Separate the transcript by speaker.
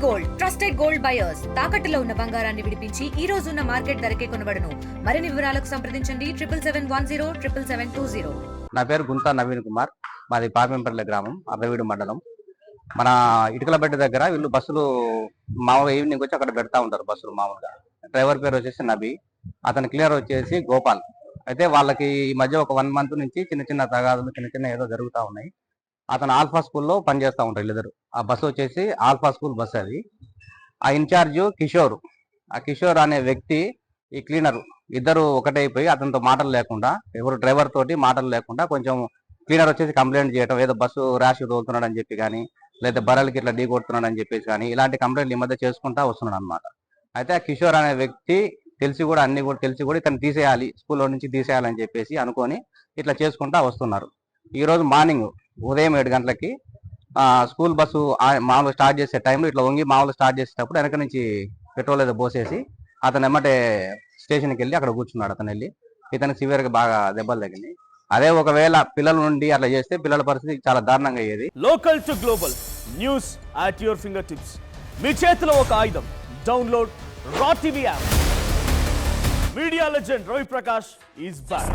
Speaker 1: Gold trusted gold buyers తాకట్టులో ఉన్న బంగారాన్ని విడిపించి ఈ రోజు ఉన్న మార్కెట్ ధరకే కొనబడును. మరిన్ని వివరాలకు సంప్రదించండి 7771077720.
Speaker 2: నా పేరు గుంతా నవీన్ కుమార్. మాది పాపంపల్లి గ్రామం, అర్రవీడు మండలం. మన ఇటుకలబెట్ట దగ్గర వీళ్ళు బస్సులు మామూలుగా ఈవినింగ్ వచ్చి అక్కడ పెడతా ఉంటారు బస్సులు మామూలుగా. డ్రైవర్ పేరు వచ్చేసి నబీ, అతని క్లియర్ వచ్చేసి గోపాల్. అయితే వాళ్ళకి ఈ మధ్య ఒక 1 month నుంచి చిన్న చిన్న తగాదులు చిన్న ఏదో జరుగుతూ ఉన్నాయి. అతను ఆల్ఫా స్కూల్లో పనిచేస్తూ ఉంటారు వీళ్ళిద్దరు. ఆ బస్సు వచ్చేసి ఆల్ఫా స్కూల్ బస్సు అది. ఆ ఇన్ఛార్జ్ కిషోర్, ఆ కిషోర్ అనే వ్యక్తి ఈ క్లీనర్ ఇద్దరు ఒకటైపోయి అతనితో మాటలు లేకుండా, ఎవరు డ్రైవర్ తోటి మాటలు లేకుండా కొంచెం క్లీనర్ వచ్చేసి కంప్లైంట్ చేయడం, ఏదో బస్సు ర్యాష్ తోలుతున్నాడు అని చెప్పి కానీ, లేదా బర్రెలకి ఇట్లా ఢీ కొడుతున్నాడు అని చెప్పేసి కానీ ఇలాంటి కంప్లైంట్లు ఈ మధ్య చేసుకుంటా వస్తున్నాడు అనమాట. అయితే ఆ కిషోర్ అనే వ్యక్తి తెలిసి కూడా అన్ని కూడా తెలిసి కూడా ఇతను తీసేయాలి, స్కూల్లో నుంచి తీసేయాలని చెప్పేసి అనుకొని ఇట్లా చేసుకుంటా వస్తున్నారు. ఈ రోజు మార్నింగ్ ఉదయం 7 గంటలకి స్కూల్ బస్సు మామూలు స్టార్ట్ చేసే టైంలో ఇట్లా వంగి మామూలు స్టార్ట్ చేసేటప్పుడు వెనక నుంచి పెట్రోల్ ఏదో పోసేసి అతను ఎమ్మటే స్టేషన్కి వెళ్ళి అక్కడ కూర్చున్నాడు. అతను వెళ్ళి ఇతనికి సివియర్గా బాగా దెబ్బలు తగ్గింది. అదే ఒకవేళ పిల్లల నుండి అట్లా చేస్తే పిల్లల పరిస్థితి చాలా దారుణంగా అయ్యేది.
Speaker 3: Local to global news at your fingertips. మీ చేతిలో ఒక ఆయుధం. Download Raw TV app. Media legend Ravi Prakash is back.